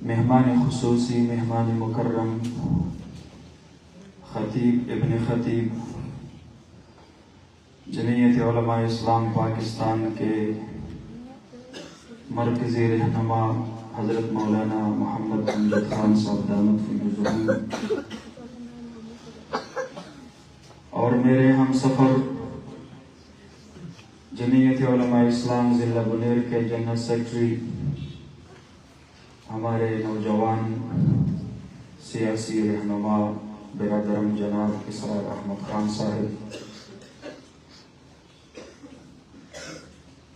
مہمان خصوصی، مہمان مکرم، خطیب ابن خطیب جمعیت علماء اسلام پاکستان کے مرکزی رہنما حضرت مولانا محمد امجد خان صاحب دامت فیض، اور میرے ہم سفر جمعیت علماء اسلام ضلع بنیر کے جنرل سیکرٹری، ہمارے نوجوان سیاسی رہنما برادرم جناب اسرار احمد خان صاحب،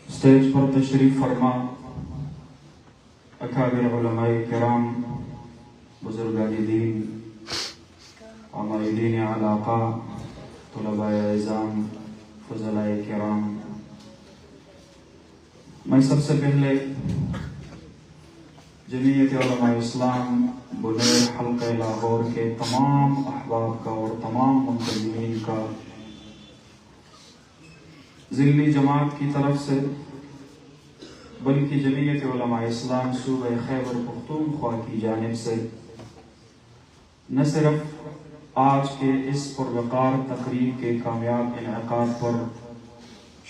اسٹیج پر تشریف فرما اکابر علماء کرام، بزرگان دین، عاملین علاقہ، طلباء اعزام، فضلاء کرام، میں سب سے پہلے جمعیت علماء اسلام بنیر حلقہ لاہور کے تمام احباب کا اور تمام منتظمین کا ضلعی جماعت کی طرف سے، بلکہ جمعیت علماء اسلام صوبہ خیبر پختونخوا کی جانب سے نہ صرف آج کے اس پروقار تقریب کے کامیاب انعقاد پر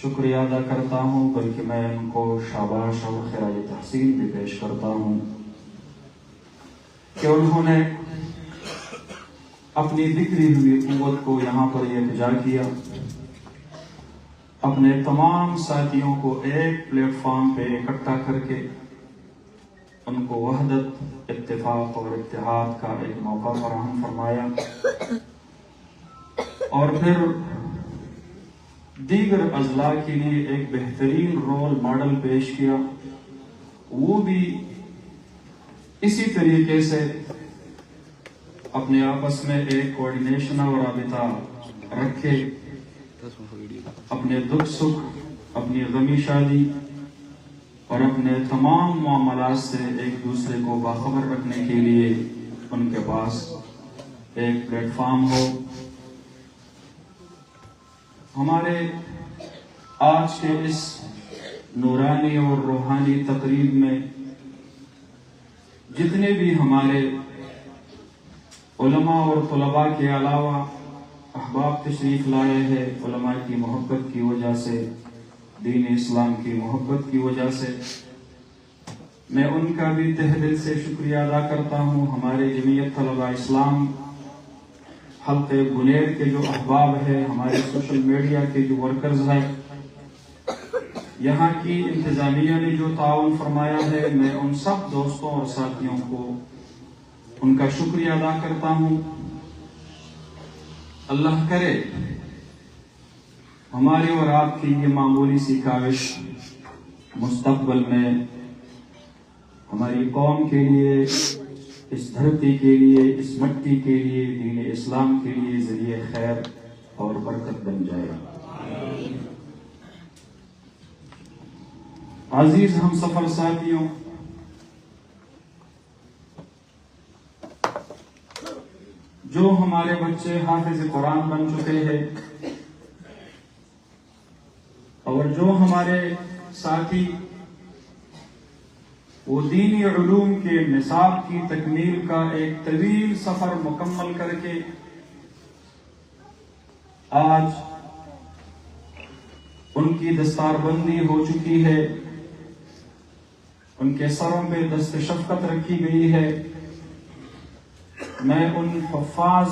شکریہ ادا کرتا ہوں، بلکہ میں ان کو شاباش اور خراج تحسین بھی پیش کرتا ہوں کہ انہوں نے اپنی بکھری ہوئی قوت کو یہاں پر یکجا کیا، اپنے تمام ساتھیوں کو ایک پلیٹ فارم پہ اکٹھا کر کے ان کو وحدت، اتفاق اور اتحاد کا ایک موقع فراہم فرمایا، اور پھر دیگر اضلاع کے لیے ایک بہترین رول ماڈل پیش کیا، وہ بھی اسی طریقے سے اپنے آپس میں ایک کوارڈینیشن اور رابطہ رکھے، اپنے دکھ سکھ، اپنی غمی شادی اور اپنے تمام معاملات سے ایک دوسرے کو باخبر رکھنے کے لیے ان کے پاس ایک پلیٹ فارم ہو۔ ہمارے آج کے اس نورانی اور روحانی تقریب میں جتنے بھی ہمارے علماء اور طلباء کے علاوہ احباب تشریف لائے ہیں، علماء کی محبت کی وجہ سے، دین اسلام کی محبت کی وجہ سے، میں ان کا بھی تہ دل سے شکریہ ادا کرتا ہوں۔ ہمارے جمعیت طلباء اسلام حلقے بنیر کے جو احباب ہیں، ہمارے سوشل میڈیا کے جو ورکرز ہیں، یہاں کی انتظامیہ نے جو تعاون فرمایا ہے، میں ان سب دوستوں اور ساتھیوں کو ان کا شکریہ ادا کرتا ہوں۔ اللہ کرے ہماری اور آپ کی یہ معمولی سی کاوش مستقبل میں ہماری قوم کے لیے، اس دھرتی کے لیے، اس مٹی کے لیے، دین اسلام کے لیے ذریعہ خیر اور برکت بن جائے۔ عزیز ہم سفر ساتھیوں، جو ہمارے بچے حافظ قرآن بن چکے ہیں اور جو ہمارے ساتھی وہ دینی علوم کے نصاب کی تکمیل کا ایک طویل سفر مکمل کر کے آج ان کی دستار بندی ہو چکی ہے، ان کے سروں پہ دست شفقت رکھی گئی ہے، میں ان حفاظ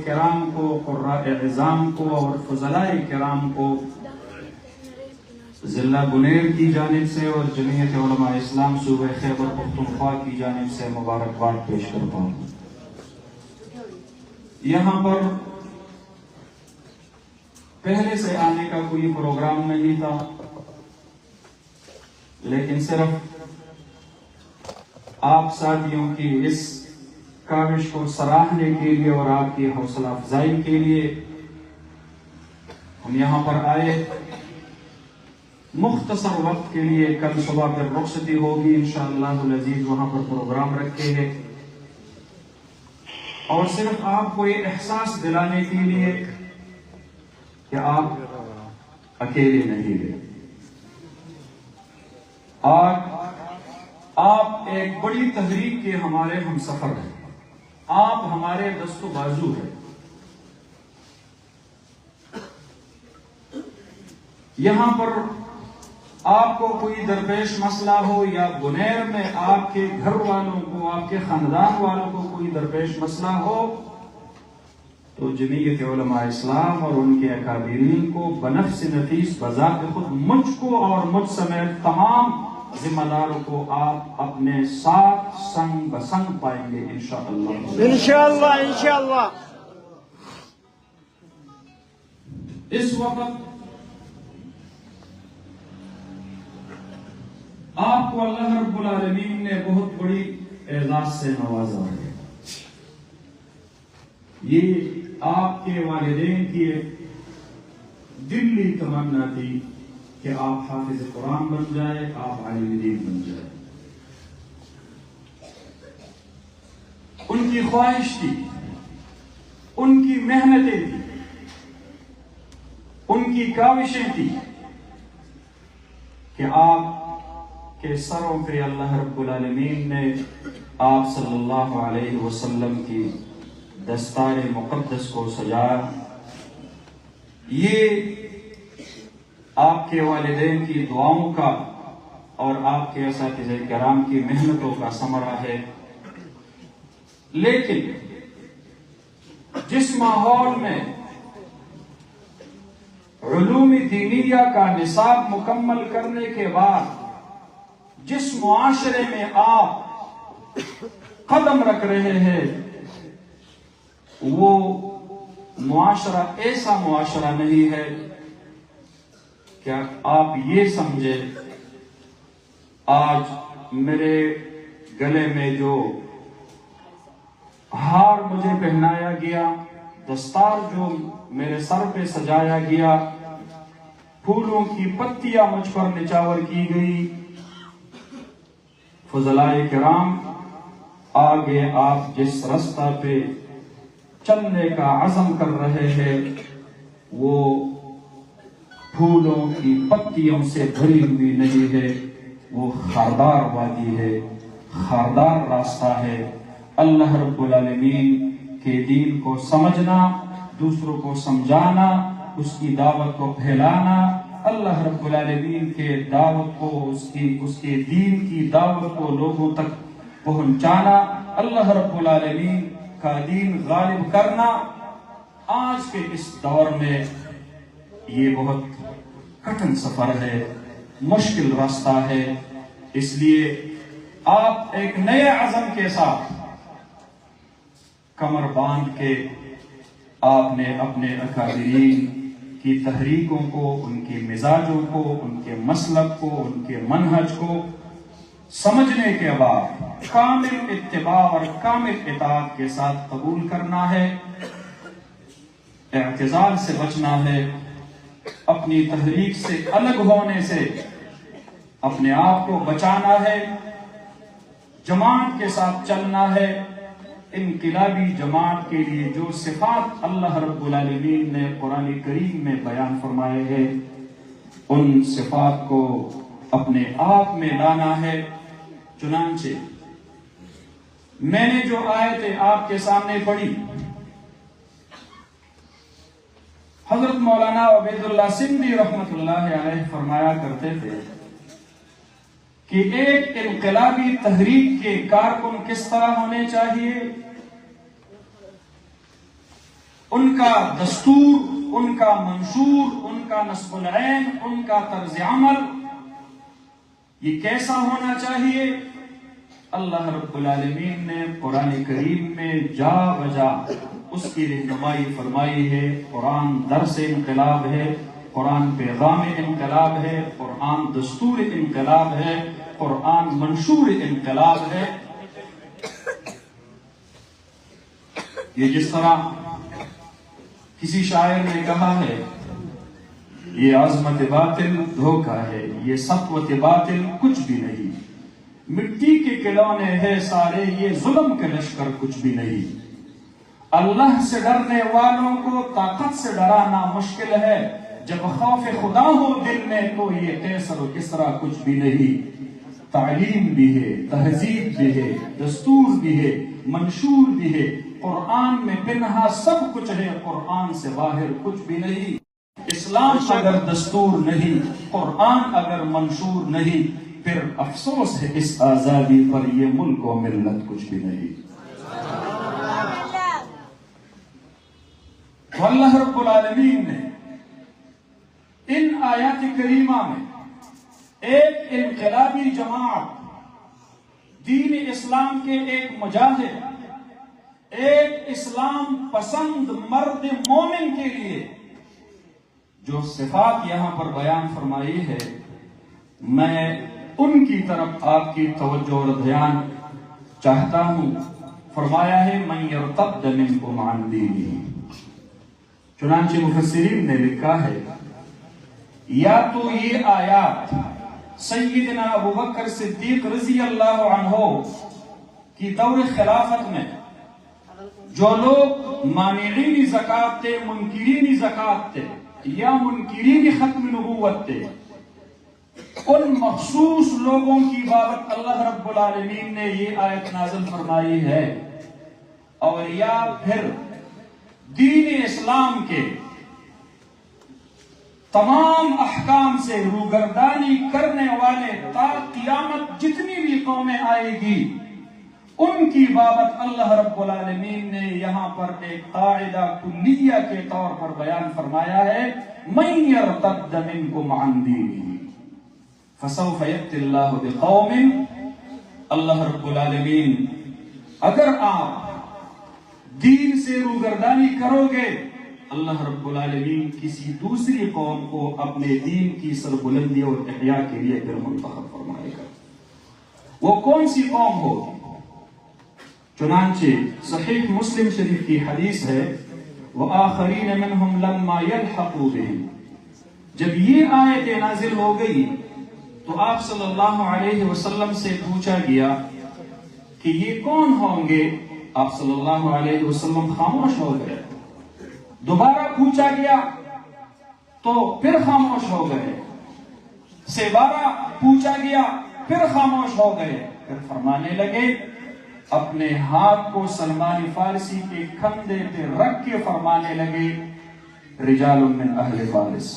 کرام کو، قراء اعظام کو اور فضلاء کرام کو ضلع بنیر کی جانب سے اور جمعیت علماء اسلام صوبہ خیبر پختونخوا کی جانب سے مبارکباد پیش کرتا ہوں۔ یہاں پر پہلے سے آنے کا کوئی پروگرام نہیں تھا، لیکن صرف آپ ساتھیوں کی اس کاوش کو سراہنے کے لیے اور آپ کی حوصلہ افزائی کے لیے ہم یہاں پر آئے۔ مختصر وقت کے لیے کل صبح پھر رخصتی ہوگی انشاءاللہ العزیز، وہاں پر پروگرام رکھے ہیں، اور صرف آپ کو یہ احساس دلانے کے لیے کہ آپ اکیلے نہیں ہیں۔ آج آپ ایک بڑی تحریک کے ہمارے ہم سفر ہیں، آپ ہمارے دست و بازو ہیں۔ یہاں پر آپ کو کوئی درپیش مسئلہ ہو یا بنیر میں آپ کے گھر والوں کو، آپ کے خاندان والوں کو کوئی درپیش مسئلہ ہو تو جمعیت علماء اسلام اور ان کے اکابرین کو بنفس نفیس بذات خود مجھ کو اور مجھ سمیت تمام ذمہ داروں کو آپ اپنے ساتھ سنگ بسنگ پائیں گے انشاءاللہ۔ انشاءاللہ انشاءاللہ۔ اس وقت آپ کو اللہ رب العالمین نے بہت بڑی اعزاز سے نوازا ہے۔ یہ آپ کے والدین کی ایک دلی تمنا تھی کہ آپ حافظ قرآن بن جائے، آپ عالم دین بن جائے۔ ان کی خواہش تھی، ان کی محنتیں تھی، ان کی کاوشیں تھی کہ آپ کے سروں پہ اللہ رب العالمین نے آپ صلی اللہ علیہ وسلم کی دستار مقدس کو سجایا۔ یہ آپ کے والدین کی دعاؤں کا اور آپ کے اساتذہ کرام کی محنتوں کا ثمرہ ہے۔ لیکن جس ماحول میں علوم دینیہ کا نصاب مکمل کرنے کے بعد جس معاشرے میں آپ قدم رکھ رہے ہیں، وہ معاشرہ ایسا معاشرہ نہیں ہے کہ آپ یہ سمجھے آج میرے گلے میں جو ہار مجھے پہنایا گیا، دستار جو میرے سر پہ سجایا گیا، پھولوں کی پتیاں مجھ پر نچاور کی گئی، فضلائے کرام آگے آپ جس رستہ پہ چلنے کا عزم کر رہے ہیں وہ پھولوں کی پتیوں سے بھری ہوئی نہیں ہے، وہ خاردار وادی ہے، خاردار راستہ ہے۔ اللہ رب العالمین کے دین کو سمجھنا، دوسروں کو سمجھانا، اس کی دعوت کو پھیلانا، اللہ رب العالمین کے دعوت کو، اس کے دین کی دعوت کو لوگوں تک پہنچانا، اللہ رب العالمین کا دین غالب کرنا، آج کے اس دور میں یہ بہت کٹھن سفر ہے، مشکل راستہ ہے۔ اس لیے آپ ایک نئے عزم کے ساتھ کمر باندھ کے آپ نے اپنے اکابرین کی تحریکوں کو، ان کے مزاجوں کو، ان کے مسلک کو، ان کے منہج کو سمجھنے کے بعد کامل اتباع اور کامل اطاعت کے ساتھ قبول کرنا ہے، اعتزال سے بچنا ہے، اپنی تحریک سے الگ ہونے سے اپنے آپ کو بچانا ہے، جماعت کے ساتھ چلنا ہے۔ انقلابی جماعت کے لیے جو صفات اللہ رب العالمین نے قرآن کریم میں بیان فرمائے ہیں، ان صفات کو اپنے آپ میں لانا ہے۔ چنانچہ میں نے جو آیتیں آپ کے سامنے پڑھی، حضرت مولانا عبید اللہ سندھی رحمت اللہ علیہ فرمایا کرتے تھے کہ ایک انقلابی تحریک کے کارکن کس طرح ہونے چاہیے، ان کا دستور، ان کا منشور، ان کا نصب العین، ان کا طرز عمل یہ کیسا ہونا چاہیے۔ اللہ رب العالمین نے قرآن کریم میں جا بجا اس کی رہنمائی فرمائی ہے۔ قرآن درس انقلاب ہے، قرآن پیغام انقلاب ہے، قرآن دستور انقلاب ہے، قرآن منشور انقلاب ہے۔ یہ جس طرح کسی شاعر نے کہا ہے، یہ عظمت باطل دھوکہ ہے، یہ سطوت باطل کچھ بھی نہیں، مٹی کے کھلونے ہیں سارے، یہ ظلم کے لشکر کچھ بھی نہیں۔ اللہ سے ڈرنے والوں کو طاقت سے ڈرانا مشکل ہے، جب خوف خدا ہو دل میں تو یہ قیصر و کسریٰ کچھ بھی نہیں۔ تعلیم بھی ہے، تہذیب بھی ہے، دستور بھی ہے، منشور بھی ہے۔ قرآن میں پنہا سب کچھ ہے، قرآن سے باہر کچھ بھی نہیں۔ اسلام اگر دستور نہیں، قرآن اگر منشور نہیں، پھر افسوس ہے اس آزادی پر، یہ ملک و ملت کچھ بھی نہیں۔ تو اللہ رب العالمین نے ان آیات کریمہ میں ایک انقلابی جماعت، دین اسلام کے ایک مجاہد، ایک اسلام پسند مرد مومن کے لیے جو صفات یہاں پر بیان فرمائی ہے، میں ان کی طرف آپ کی توجہ اور دھیان چاہتا ہوں۔ فرمایا ہے من یرتد منکم عن دینہ، چنانچہ مفسرین نے لکھا ہے یا تو یہ آیات سیدنا ابو بکر صدیق رضی اللہ عنہ کی دور خلافت میں جو لوگ مانعین زکوٰۃ تھے، منکرین زکوٰۃ تھے یا منکرین ختم نبوت تھے، ان مخصوص لوگوں کی بابت اللہ رب العالمین نے یہ آیت نازل فرمائی ہے، اور یا پھر دین اسلام کے تمام احکام سے روگردانی کرنے والے تا قیامت جتنی بھی قومیں آئے گی، ان کی بابت اللہ رب العالمین نے یہاں پر ایک قاعدہ کلیہ کے طور پر بیان فرمایا ہے، من یرتد منکم عن دینہ فسوف یأتی اللہ بقوم، اللہ رب العالمین اگر آپ دین سے روگردانی کرو گے، اللہ رب العالمین کسی دوسری قوم کو اپنے دین کی سربلندی اور احیاء کے لیے پھر منتخب فرمائے گا۔ وہ کون سی قوم ہوگی؟ چنانچہ صحیح مسلم شریف کی حدیث ہے وآخرین منہم لما یلحقوا بہم، جب یہ آیت نازل ہو گئی تو آپ صلی اللہ علیہ وسلم سے پوچھا گیا کہ یہ کون ہوں گے؟ آپ صلی اللہ علیہ وسلم خاموش ہو گئے۔ دوبارہ پوچھا گیا تو پھر خاموش ہو گئے، سیبارہ پوچھا گیا پھر خاموش ہو گئے، پھر فرمانے لگے، اپنے ہاتھ کو سلمان فارسی کے کندھے پہ رکھ کے فرمانے لگے، رجال من اہل فارس۔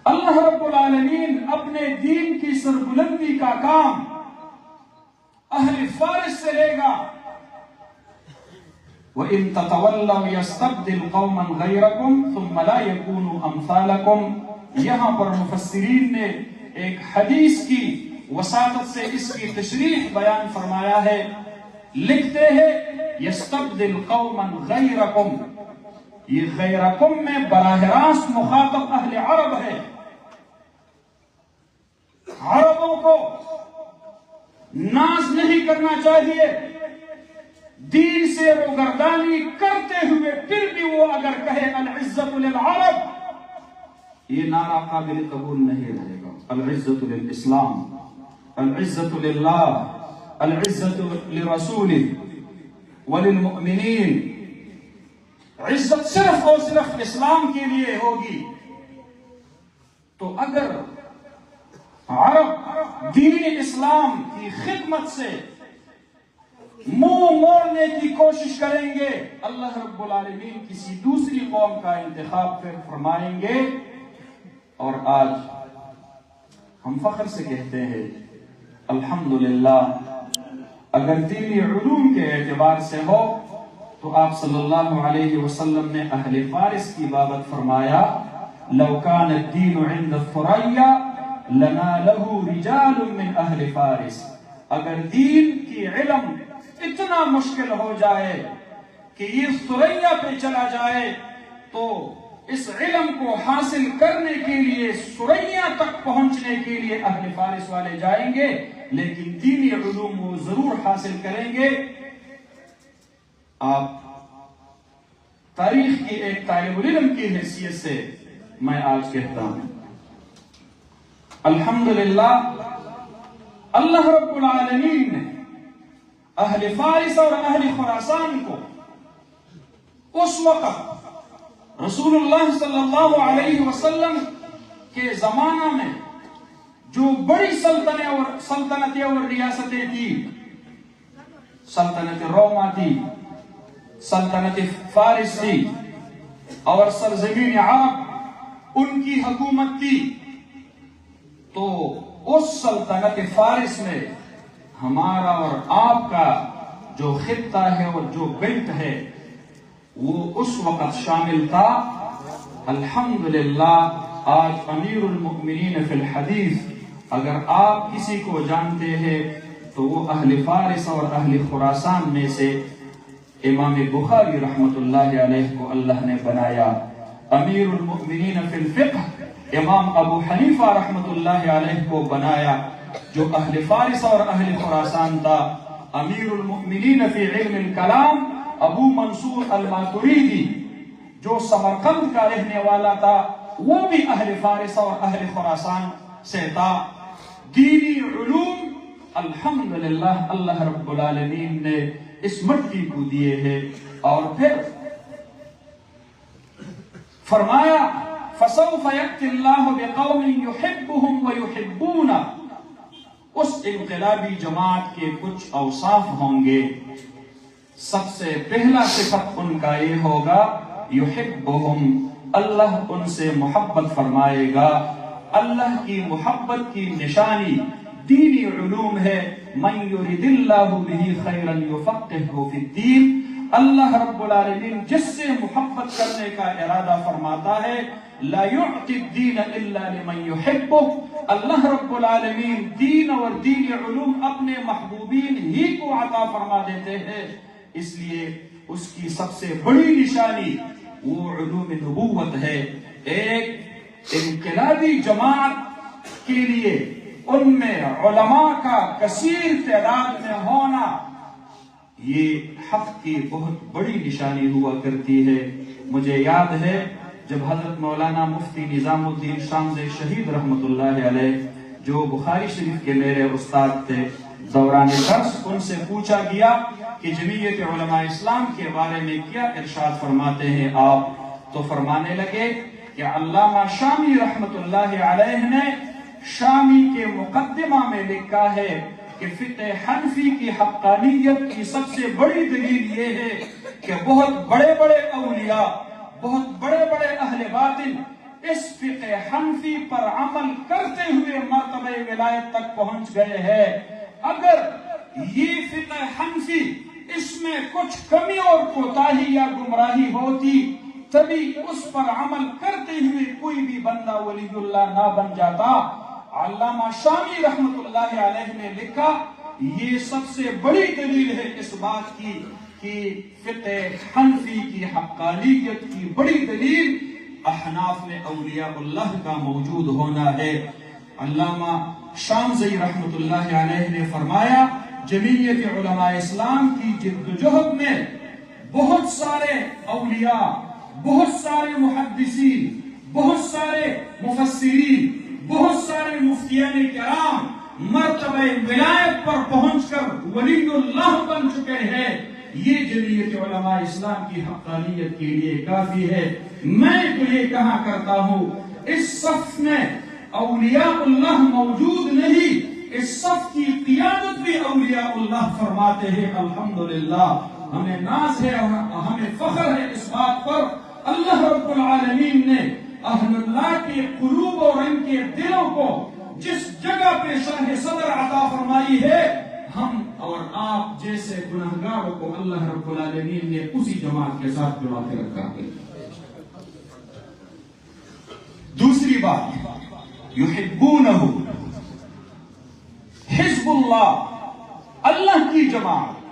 اللہ رب العالمین اپنے دین کی سربلندی کا کام اہل فارس سے لے گا۔ وَإِن تَتَوَلَّوْا يَسْتَبْدِلْ قَوْمًا غَيْرَكُمْ ثُمَّ لَا يَكُونُوا أَمْثَالَكُمْ، یہاں پر مفسرین نے ایک حدیث کی وساطت سے اس کی تشریح بیان فرمایا ہے، لکھتے ہیں يَسْتَبْدِلْ قَوْمًا غَيْرَكُمْ، یہ غیرکم میں براہ راست مخاطب اہل عرب ہے۔ عربوں کو ناز نہیں کرنا چاہیے، دین سے روگردانی کرتے ہوئے پھر بھی وہ اگر کہے العزت للعرب، یہ نعرہ قابل قبول نہیں رہے گا۔ العزت للاسلام، العزت للہ، العزت لرسولہ وللمؤمنین، عزت صرف اور صرف اسلام کے لیے ہوگی۔ تو اگر عرب دین اسلام کی خدمت سے منہ موڑنے کی کوشش کریں گے، اللہ رب العالمین کسی دوسری قوم کا انتخاب پھر فرمائیں گے۔ اور آج ہم فخر سے کہتے ہیں الحمدللہ، اگر دینی علوم کے اعتبار سے ہو تو آپ صلی اللہ علیہ وسلم نے اہل فارس کی بابت فرمایا، لو کان الدین عند الثریا لنالہ رجال من اہل فارس، اگر دین کی علم اتنا مشکل ہو جائے کہ یہ ثریا پہ چلا جائے تو اس علم کو حاصل کرنے کے لیے، ثریا تک پہنچنے کے لیے اہل فارس والے جائیں گے، لیکن دینی علوم وہ ضرور حاصل کریں گے۔ آپ تاریخ کی ایک طالب العلم کی حیثیت سے میں آج کہتا ہوں الحمدللہ، اللہ رب العالمین نے اہل فارس اور اہل خراسان کو اس وقت رسول اللہ صلی اللہ علیہ وسلم کے زمانہ میں جو بڑی سلطنتیں اور ریاستیں تھی، سلطنت روما تھی، سلطنت فارس تھی، اور سرزمین عرب ان کی حکومت تھی، تو اس سلطنت فارس میں ہمارا اور آپ کا جو خطہ ہے اور جو بیلٹ ہے وہ اس وقت شامل تھا۔ الحمدللہ آج امیر المؤمنین فی الحدیث اگر آپ کسی کو جانتے ہیں تو وہ اہل فارس اور اہل خراسان میں سے امام بخاری رحمت اللہ علیہ کو اللہ نے بنایا، امیر المؤمنین فی الفقہ امام ابو حنیفہ رحمت اللہ علیہ کو بنایا جو اہل فارس اور اہل خراسان تھا، امیر المؤمنین فی علم الکلام ابو منصور الماتریدی جو سمرقند کا رہنے والا تھا وہ بھی اہل فارس اور اہل خراسان سے تھا۔ دینی علوم الحمدللہ اللہ رب العالمین نے اس مٹی کو دیے ہیں، اور پھر فرمایا فَسَوْفَ يَأْتِ اللَّهُ بِقَوْمٍ يُحِبُّهُمْ وَيُحِبُّونَ، اس انقلابی جماعت کے کچھ اوصاف ہوں گے۔ سب سے پہلا صفت ان کا یہ ہوگا یحبہم، اللہ ان سے محبت فرمائے گا۔ اللہ کی محبت کی نشانی دینی علوم ہے، من یرد اللہ بہ خیرا یفقہہ فی الدین، اللہ رب العالمین جس سے محبت کرنے کا ارادہ فرماتا ہے، لا یعطی الدین الا لمن یحبہ، اللہ رب العالمین دین اور دینی علوم اپنے محبوبین ہی کو عطا فرما دیتے ہیں۔ اس لیے اس کی سب سے بڑی نشانی وہ علوم نبوت ہے۔ ایک انقلابی جماعت کے لیے ان میں علماء کا کثیر تعداد میں ہونا یہ حق کی بہت بڑی نشانی ہوا کرتی ہے۔ مجھے یاد ہے جب حضرت مولانا مفتی نظام الدین شامزی شہید رحمت اللہ علیہ جو بخاری شریف کے میرے استاد تھے، دوران درس ان سے پوچھا گیا کہ جمعیت علماء اسلام کے بارے میں کیا ارشاد فرماتے ہیں آپ، تو فرمانے لگے کہ علامہ شامی رحمت اللہ علیہ نے شامی کے مقدمہ میں لکھا ہے کہ فقہ حنفی کی حقانیت کی سب سے بڑی دلیل یہ ہے کہ بہت بڑے بڑے اولیاء، بہت بڑے بڑے اہل باطن اس فقہ حنفی پر عمل کرتے ہوئے مرتبہ ولایت تک پہنچ گئے ہیں۔ اگر یہ فقہ حنفی اس میں کچھ کمی اور کوتاہی یا گمراہی ہوتی تبھی اس پر عمل کرتے ہوئے کوئی بھی بندہ ولی اللہ نہ بن جاتا۔ علامہ شامی رحمت اللہ علیہ نے لکھا یہ سب سے بڑی دلیل ہے اس بات کی کہ فقہ حنفی کی حقانیت کی بڑی دلیل احناف میں اولیاء اللہ کا موجود ہونا ہے۔ علامہ شامزی رحمت اللہ علیہ نے فرمایا جمعیت علماء اسلام کی جدوجہد میں بہت سارے اولیاء، بہت سارے محدثین، بہت سارے مفسرین، بہت سارے مفتیان کرام مرتبہ ولایت پر پہنچ کر ولی اللہ بن چکے ہیں۔ یہ جمعیت علماء اسلام کی حقانیت کے لیے کافی ہے۔ میں تو یہ کہا کرتا ہوں اس صف میں اولیاء اللہ موجود نہیں، اس صف کی قیادت بھی اولیاء اللہ فرماتے ہیں۔ الحمدللہ ہمیں ناز ہے اور ہمیں فخر ہے اس بات پر، اللہ رب العالمین نے اہل اللہ کے قلوب اور ان کے دلوں کو جس جگہ پہ شرح صدر عطا فرمائی ہے، ہم اور آپ جیسے گناہگاروں کو اللہ رب العالمین نے اسی جماعت کے ساتھ جڑا کے رکھا ہے۔ دوسری بات یحبونہ، حزب اللہ، اللہ کی جماعت،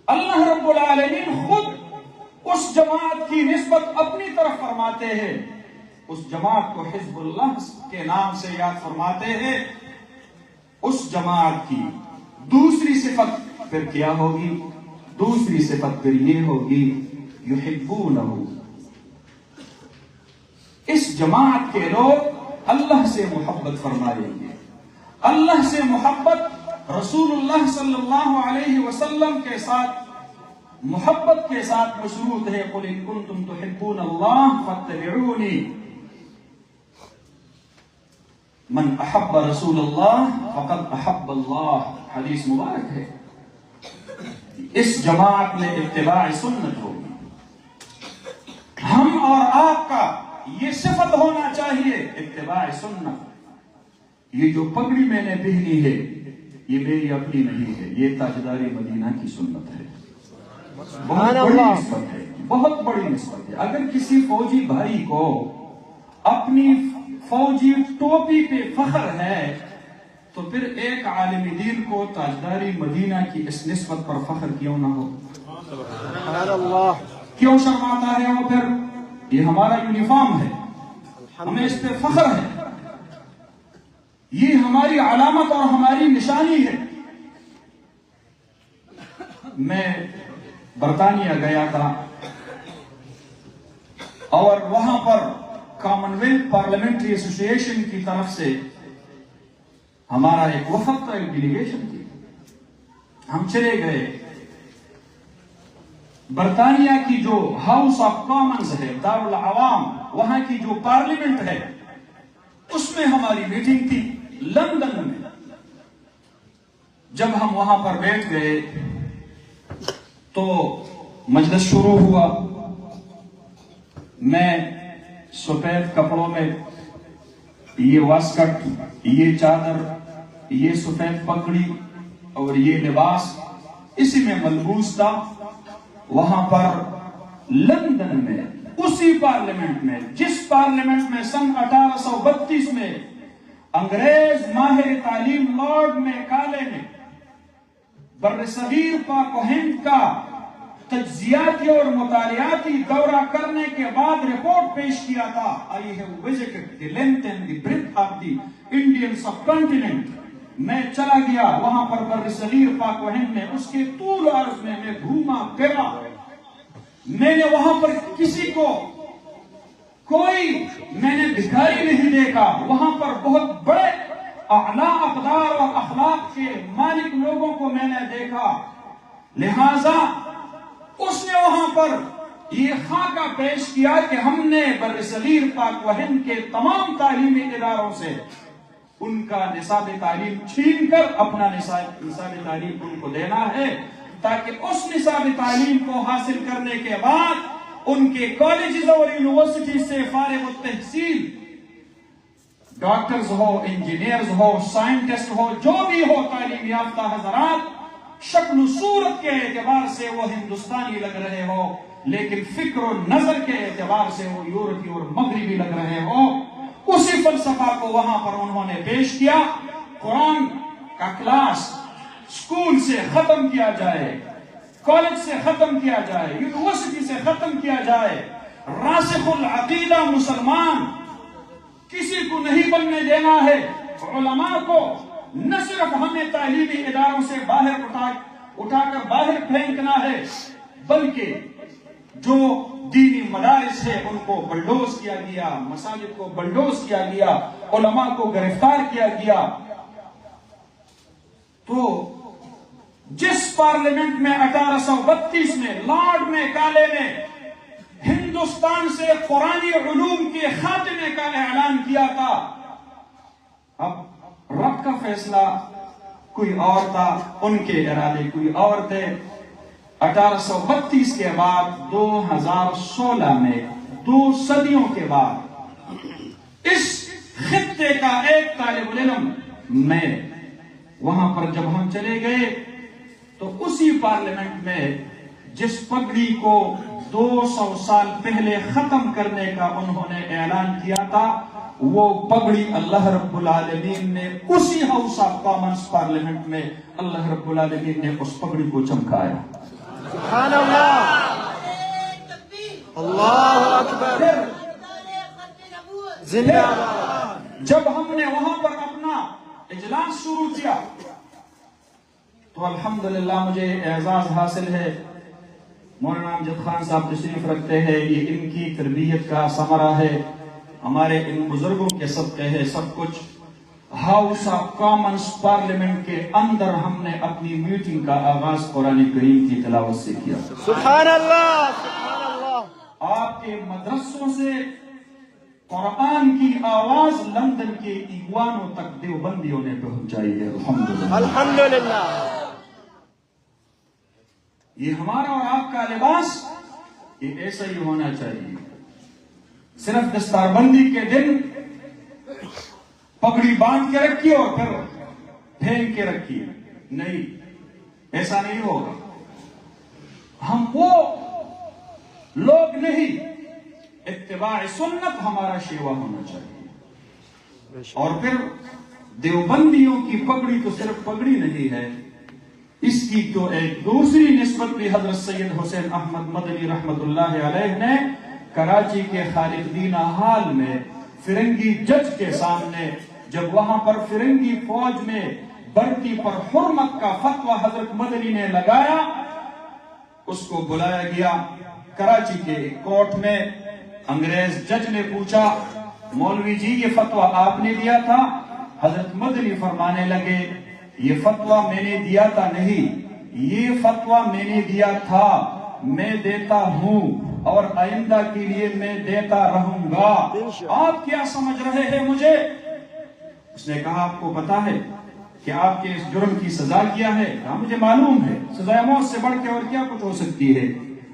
اللہ رب العالمین خود اس جماعت کی نسبت اپنی طرف فرماتے ہیں، اس جماعت کو حزب اللہ کے نام سے یاد فرماتے ہیں۔ اس جماعت کی دوسری صفت پھر کیا ہوگی؟ دوسری صفت پھر یہ ہوگی یحبونہ، اس جماعت کے لوگ اللہ سے محبت فرمائیں گے۔ اللہ سے محبت رسول اللہ صلی اللہ علیہ وسلم کے ساتھ محبت کے ساتھ مشروط ہے۔ قل ان کنتم تحبون اللہ فاتبعونی، من احب رسول اللہ فقد احب اللہ، حدیث مبارک ہے۔ اس جماعت میں اتباع سنت ہوگی۔ ہم اور آپ کا یہ صفت ہونا چاہیے، اتباع سنت۔ یہ جو پگڑی میں نے پہنی ہے یہ میری اپنی نہیں ہے، یہ تاجدار مدینہ کی سنت ہے۔ بہت بڑی نسبت ہے، بہت بڑی نسبت ہے۔ اگر کسی فوجی بھائی کو اپنی فوجی ٹوپی پہ فخر ہے تو پھر ایک عالم دین کو تاجداری مدینہ کی اس نسبت پر فخر کیوں نہ ہو؟ سبحان اللہ۔ کیوں شرماتا ہے وہ؟ پھر یہ ہمارا یونیفارم ہے، ہمیں اس پہ فخر ہے، یہ ہماری علامت اور ہماری نشانی ہے۔ میں برطانیہ گیا تھا اور وہاں پر کامن ویلتھ پارلیمنٹری ایسوسی ایشن کی طرف سے ہمارا ایک وفد تھا، ایک ڈیلیگیشن تھی۔ ہم چلے گئے برطانیہ کی جو ہاؤس آف کامنز ہے، دارالعوام، وہاں کی جو پارلیمنٹ ہے، اس میں ہماری میٹنگ تھی لندن میں۔ جب ہم وہاں پر بیٹھ گئے تو مجلس شروع ہوا۔ میں سفید کپڑوں میں، یہ واسکٹ، یہ چادر، یہ سفید پگڑی اور یہ لباس اسی میں ملبوس تھا۔ وہاں پر لندن میں اسی پارلیمنٹ میں، جس پارلیمنٹ میں سن 1832 میں انگریز ماہر تعلیم لارڈ میکالے نے بر صغیر پاک و ہند کا تجزیاتی اور مطالعاتی دورہ کرنے کے بعد رپورٹ پیش کیا تھا، I have visited the length and the breadth of the Indian subcontinent۔ میں چلا گیا وہاں پر بر صغیر پاک و ہند میں، اس کے طول و عرض میں میں گھوما پھرا۔ میں نے وہاں پر کسی کو، کوئی میں نے بھکاری نہیں دیکھا۔ وہاں پر بہت بڑے اعلیٰ اقدار اور اخلاق کے مالک لوگوں کو میں نے دیکھا۔ لہذا اس نے وہاں پر یہ خاکہ پیش کیا کہ ہم نے بر صغیر پاک و ہند کے تمام تعلیمی اداروں سے ان کا نصاب تعلیم چھین کر اپنا نصاب تعلیم ان کو دینا ہے، تاکہ اس نصاب تعلیم کو حاصل کرنے کے بعد ان کے کالجز اور یونیورسٹی سے فارغ التحصیل ڈاکٹرز ہو، انجینئرز ہو، سائنٹسٹ ہو، جو بھی ہو تعلیم یافتہ حضرات، شکل و صورت کے اعتبار سے وہ ہندوستانی لگ رہے ہو لیکن فکر و نظر کے اعتبار سے وہ یورپی اور مغربی لگ رہے ہو۔ اسی فلسفہ کو وہاں پر انہوں نے پیش کیا۔ قرآن کا کلاس اسکول سے ختم کیا جائے، کالج سے ختم کیا جائے، یونیورسٹی سے ختم کیا جائے، راسخ العقیدہ مسلمان کسی کو نہیں بننے دینا ہے۔ علماء کو نہ صرف ہمیں تعلیمی اداروں سے باہر اٹھا کر باہر پھینکنا ہے، بلکہ جو دینی مدارس ہے ان کو بلڈوز کیا گیا، مساجد کو بلڈوز کیا گیا، علماء کو گرفتار کیا گیا۔ تو جس پارلیمنٹ میں 1832 میں لارڈ میکالے نے ہندوستان سے قرآنی علوم کے خاتمے کا اعلان کیا تھا، اب رب کا فیصلہ کوئی اور تھا، ان کے ارادے کوئی اور تھے۔ 1832 کے بعد 2016 میں 2 صدیوں کے بعد اس خطے کا ایک طالب علم، میں وہاں پر جب ہم چلے گئے تو اسی پارلیمنٹ میں جس پگڑی کو 200 سال پہلے ختم کرنے کا انہوں نے اعلان کیا تھا، وہ پگڑی اللہ رب العالمین نے اسی ہاؤس آف کامنز پارلیمنٹ میں اللہ رب العالمین نے اس پگڑی کو چمکایا۔ سبحان اللہ، اللہ اکبر، زندہ باد۔ جب ہم نے وہاں پر اپنا اجلاس شروع کیا تو الحمدللہ مجھے اعزاز حاصل ہے، مولانا امجد خان صاحب تشریف رکھتے ہیں، یہ ان کی تربیت کا ثمرہ ہے، ہمارے ان بزرگوں کے صدقے ہے سب کچھ۔ ہاؤس آف کامنز پارلیمنٹ کے اندر ہم نے اپنی میٹنگ کا آغاز قرآن کریم کی تلاوت سے کیا۔ سبحان اللہ، سبحان اللہ۔ آپ کے مدرسوں سے قرآن کی آواز لندن کے ایوانوں تک دیوبندیوں نے پہنچائی ہے، الحمدللہ۔ الحمدللہ۔ یہ ہمارا اور آپ کا لباس یہ ایسا ہی ہونا چاہیے۔ صرف دستار بندی کے دن پگڑی باندھ کے رکھیے اور پھر پھینک کے رکھیے، نہیں، ایسا نہیں ہوگا۔ ہم وہ لوگ نہیں، اتباع سنت ہمارا شیوا ہونا چاہیے۔ اور پھر دیوبندیوں کی پگڑی تو صرف پگڑی نہیں ہے، اس کی تو ایک دوسری نسبت بھی حضرت سید حسین احمد مدنی رحمت اللہ علیہ نے کراچی کے خالق دینہ ہال میں فرنگی جج کے سامنے، جب وہاں پر فرنگی فوج میں بھرتی پر حرمت کا فتویٰ حضرت مدنی نے لگایا، اس کو بلایا گیا کراچی کے ایک کورٹ میں۔ انگریز جج نے پوچھا، مولوی جی یہ فتویٰ آپ نے دیا تھا؟ حضرت مدنی فرمانے لگے، یہ فتویٰ میں نے دیا تھا نہیں، یہ فتویٰ میں نے دیا تھا، میں دیتا ہوں اور آئندہ کے لیے میں دیتا رہوں گا۔ آپ کیا سمجھ رہے ہیں مجھے؟ اس نے کہا آپ کو پتا ہے کہ آپ کے اس جرم کی سزا کیا ہے؟ کہا مجھے معلوم ہے، سزائے موت سے بڑھ کے اور کیا کچھ ہو سکتی ہے،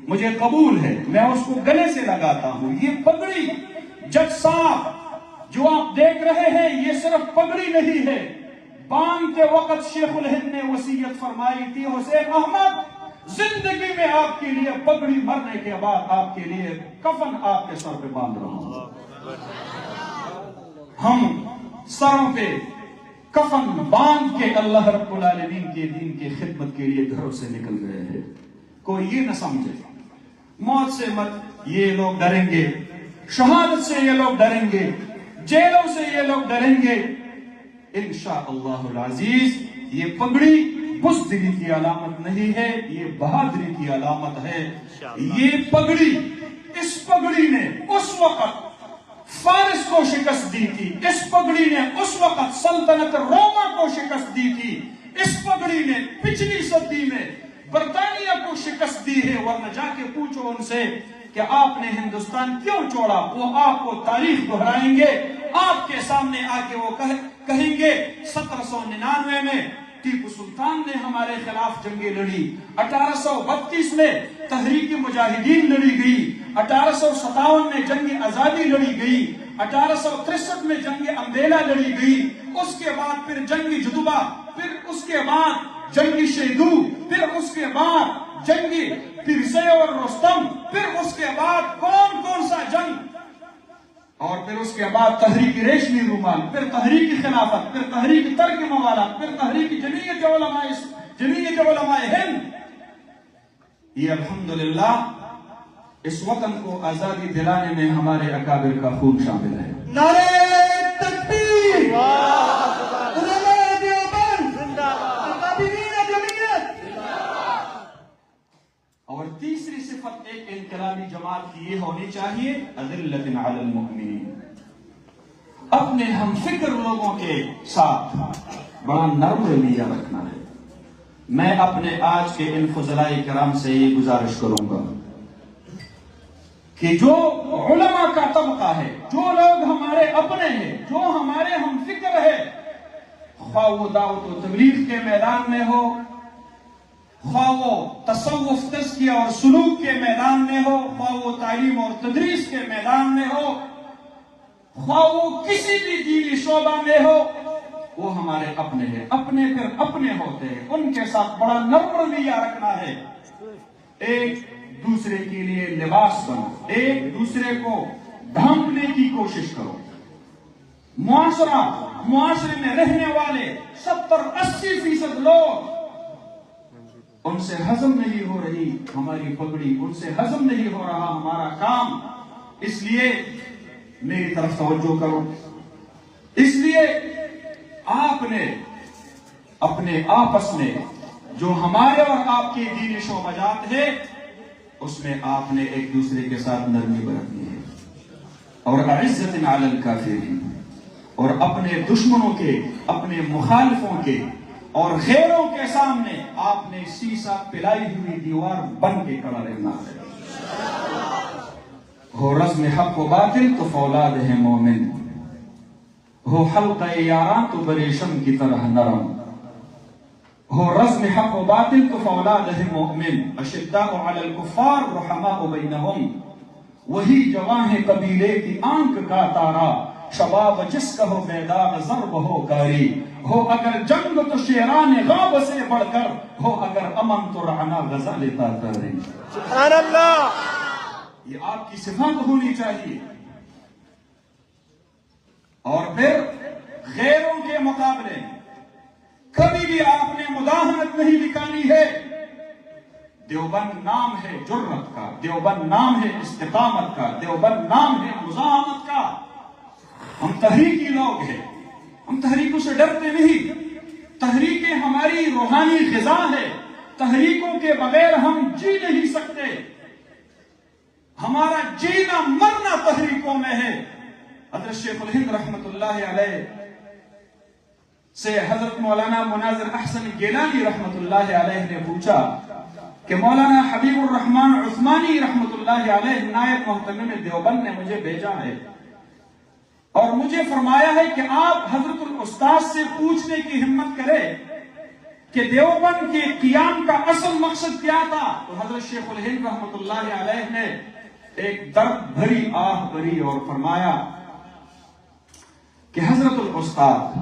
مجھے قبول ہے، میں اس کو گلے سے لگاتا ہوں۔ یہ پگڑی جج صاحب جو آپ دیکھ رہے ہیں، یہ صرف پگڑی نہیں ہے، بانگ کے وقت شیخ الہند نے وصیت فرمائی تھی، حسین احمد زندگی میں آپ کے لیے پگڑی، مرنے کے بعد آپ کے لیے کفن آپ کے سر پہ باندھ رہا ہوں۔ ہم سروں پہ کفن باندھ کے اللہ رب العالمین کے دین کی خدمت کے لیے گھروں سے نکل گئے ہیں۔ کوئی یہ نہ سمجھے موت سے مت یہ لوگ ڈریں گے، شہادت سے یہ لوگ ڈریں گے، جیلوں سے یہ لوگ ڈریں گے۔ انشاءاللہ العزیز یہ پگڑی بزدلی کی علامت نہیں ہے، یہ بہادری کی علامت ہے۔ یہ پگڑی، اس پگڑی نے اس وقت فارس کو شکست دی تھی، اس پگڑی نے اس وقت سلطنت روما کو شکست دی تھی، اس پگڑی نے پچھلی صدی میں برطانیہ کو شکست دی ہے۔ ورنہ جا کے پوچھو ان سے کہ آپ نے ہندوستان کیوں چھوڑا، وہ آپ کو تاریخ دہرائیں گے۔ آپ کے سامنے آ کے وہ کہیں گے 1799 میں ٹیپو سلطان نے ہمارے خلاف جنگیں لڑی، 1832 میں تحریک مجاہدین لڑی گئی، 1857 میں جنگ آزادی لڑی گئی، 1863 میں جنگ امبیلا لڑی گئی، اس کے بعد پھر جنگ جدوبہ، پھر اس کے بعد جنگ شیدو، پھر اس کے بعد جنگ پیرسے اور رستم، پھر اس کے بعد کون سا جنگ، اور پھر اس کے بعد تحریک ریشمی رومال، پھر تحریک خلافت، پھر تحریک ترک موالات، پھر تحریک جمعیت علماء ہند۔ یہ الحمدللہ اس وطن کو آزادی دلانے میں ہمارے اکابر کا خون شامل ہے۔ نعرہ تکبیر، علماء دیوبند، اکابرین جمعیت۔ اور تیسری صفت ایک انقلابی جماعت کی یہ ہونی چاہیے، اذلۃ علی المؤمنین، اپنے ہم فکر لوگوں کے ساتھ بڑا نرم رویہ رکھنا ہے۔ میں اپنے آج کے ان فضلاء کرام سے یہ گزارش کروں گا کہ جو علماء کا طبقہ ہے، جو لوگ ہمارے اپنے ہیں، جو ہمارے ہم فکر ہے، خواہ وہ دعوت و تبلیغ کے میدان میں ہو، خواہ وہ تصوف تزکیہ اور سلوک کے میدان میں ہو، خواہ وہ تعلیم اور تدریس کے میدان میں ہو، خواہ وہ کسی بھی دینی شعبہ میں ہو، وہ ہمارے اپنے ہیں۔ اپنے پھر اپنے ہوتے ہیں، ان کے ساتھ بڑا نرم رویہ رکھنا ہے۔ ایک دوسرے کے لیے لباس بنو، ایک دوسرے کو ڈھانپنے کی کوشش کرو۔ معاشرے میں رہنے والے 70-80% لوگ، ان سے ہضم نہیں ہو رہی ہماری پگڑی، ان سے ہضم نہیں ہو رہا ہمارا کام، اس لیے میری طرف توجہ کرو۔ اس لیے آپ نے اپنے آپس میں جو ہمارے اور آپ کے دینی شعبات ہے، اس میں آپ نے ایک دوسرے کے ساتھ نرمی برتنی ہے، اور عزت علی الکافرین، اور اپنے دشمنوں کے، اپنے مخالفوں کے اور غیروں کے سامنے آپ نے سیسا پلائی ہوئی دیوار بن کے کھڑا رہنا ہے۔ ہو رزم حق و باطل تو فولاد ہے مومن، ہو حلقہ یاراں تو بریشم کی طرح نرم، ہو رزم حق و باطل تو فولاد ہے مومن، اشداء علی الکفار رحماء بینہم، وہی جواں ہے قبیلے کی آنکھ کا تارا، شباب جس کا ہو بیداد ضرب ہو کاری، ہو اگر جنگ تو شیران غاب سے بڑھ کر، ہو اگر امن تو رعنا غزال تاتاری۔ سبحان اللہ، یہ آپ کی صفات ہونی چاہیے۔ اور پھر غیروں کے مقابلے کبھی بھی آپ نے مداہنت نہیں دکھانی ہے۔ دیوبند نام ہے جرت کا، دیوبند نام ہے استقامت کا، دیوبند نام ہے مزاحمت کا۔ ہم تحریکی لوگ ہیں، ہم تحریکوں سے ڈرتے نہیں۔ تحریکیں ہماری روحانی غذا ہے، تحریکوں کے بغیر ہم جی نہیں سکتے۔ ہمارا جینا مرنا تحریکوں میں ہے۔ حضرت شیخ الہند رحمت اللہ علیہ سے حضرت مولانا مناظر احسن گیلانی رحمت اللہ علیہ نے پوچھا کہ مولانا حبیب الرحمن عثمانی رحمت اللہ علیہ نائب محتمم دیوبند نے مجھے بھیجا ہے اور مجھے فرمایا ہے کہ آپ حضرت الاستاذ سے پوچھنے کی ہمت کرے کہ دیوبند کے قیام کا اصل مقصد کیا تھا۔ تو حضرت شیخ الہند رحمت اللہ علیہ نے ایک درد بھری آہ بھری اور فرمایا کہ حضرت الاستاذ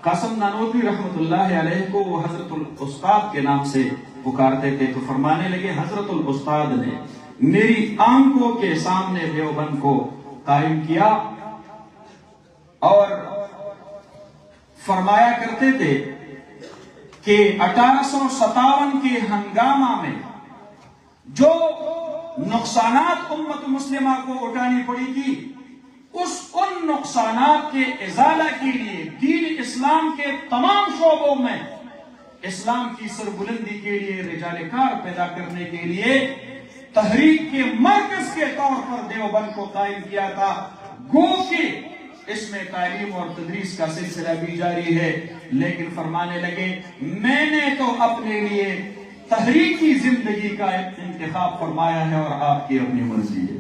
قاسم نانوتوی رحمت اللہ علیہ کو وہ حضرت الاستاذ کے نام سے پکارتے تھے، تو فرمانے لگے حضرت الاستاذ نے میری آنکھوں کے سامنے دیوبند کو قائم کیا اور فرمایا کرتے تھے کہ 1857 کے ہنگامہ میں جو نقصانات امت مسلمہ کو اٹھانی پڑی تھی، ان نقصانات کے ازالہ کے لیے دین اسلام کے تمام شعبوں میں اسلام کی سربلندی کے لیے رجال کار پیدا کرنے کے لیے تحریک کے مرکز کے طور پر دیوبند کو قائم کیا تھا۔ گو کہ اس میں تعلیم اور تدریس کا سلسلہ بھی جاری ہے، لیکن فرمانے لگے میں نے تو اپنے لیے تحریکی زندگی کا انتخاب فرمایا ہے اور آپ کی اپنی مرضی ہے۔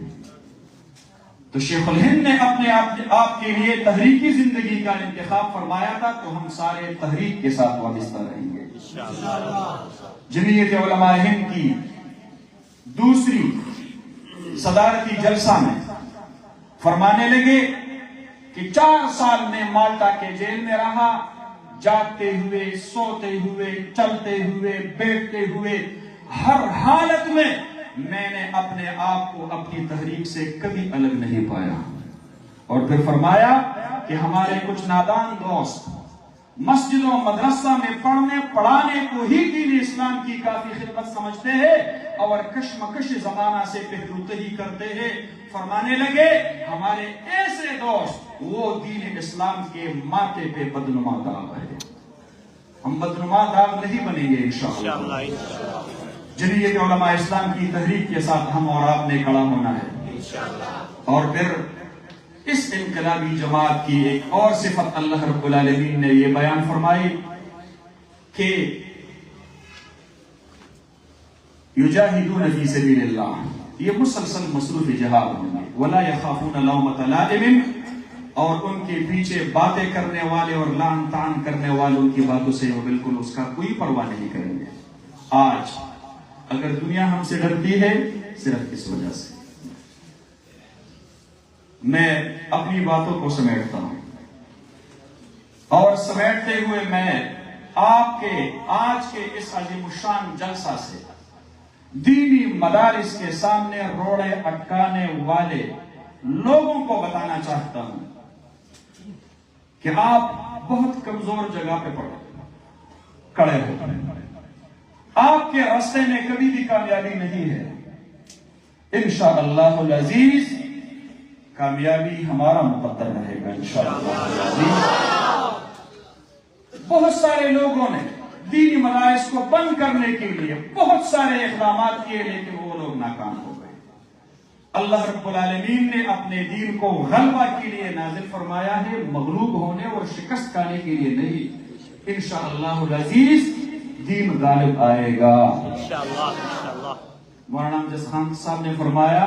تو شیخ الہند نے اپنے آپ کے لیے تحریکی زندگی کا انتخاب فرمایا تھا، تو ہم سارے تحریک کے ساتھ وابستہ رہیں گے۔ جمعیت علماء ہند کی دوسری صدارتی جلسہ میں فرمانے لگے کہ 4 سال میں مالٹا کے جیل میں رہا، جاگتے ہوئے، سوتے ہوئے، چلتے ہوئے، بیٹھتے ہوئے، ہر حالت میں میں نے اپنے آپ کو اپنی تحریک سے کبھی الگ نہیں پایا۔ اور پھر فرمایا کہ ہمارے کچھ نادان دوست مسجد و مدرسہ میں پڑھانے کو ہی دین اسلام کی کافی خدمت سمجھتے ہیں اور کشمکش زمانہ سے پہلو تہی کرتے ہیں۔ فرمانے لگے ہمارے ایسے دوست وہ دین اسلام کے ماتھے پہ بدنما داغ ہے، ہم بدنما داغ نہیں بنیں گے انشاءاللہ۔ جمعیت علماء اسلام کی تحریک کے ساتھ ہم اور آپ نے کھڑا ہونا ہے۔ اور پھر اس انقلابی جماعت کی ایک اور صفت اللہ رب العالمین نے یہ بیان فرمائی کہ یجاہدون فی سبیل اللہ، یہ مسلسل مصروف جہاد ہوں گے، ولا یخافون لومۃ لائم، اور ان کے پیچھے باتیں کرنے والے اور لعن طعن کرنے والوں کی باتوں سے وہ بالکل اس کا کوئی پرواہ نہیں کریں گے۔ آج اگر دنیا ہم سے ڈرتی ہے صرف اس وجہ سے۔ میں اپنی باتوں کو سمیٹتا ہوں اور سمیٹتے ہوئے میں آپ کے آج کے اس عظیم الشان جلسہ سے دینی مدارس کے سامنے روڑے اٹکانے والے لوگوں کو بتانا چاہتا ہوں کہ آپ بہت کمزور جگہ پہ کھڑے ہو، آپ کے راستے میں کبھی بھی کامیابی نہیں ہے۔ انشاءاللہ العزیز کامیابی ہمارا مقدر رہے گا انشاءاللہ العزیز۔ بہت سارے لوگوں نے دینی مدارس کو بند کرنے کے لیے بہت سارے اقدامات کیے، لیکن وہ لوگ ناکام ہو گئے۔ اللہ رب العالمین نے اپنے دین کو غلبہ کے لیے نازل فرمایا ہے، مغلوب ہونے اور شکست کھانے کے لیے نہیں۔ انشاءاللہ العزیز دین غالب آئے گا۔ مولانا امجد خان صاحب نے فرمایا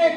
1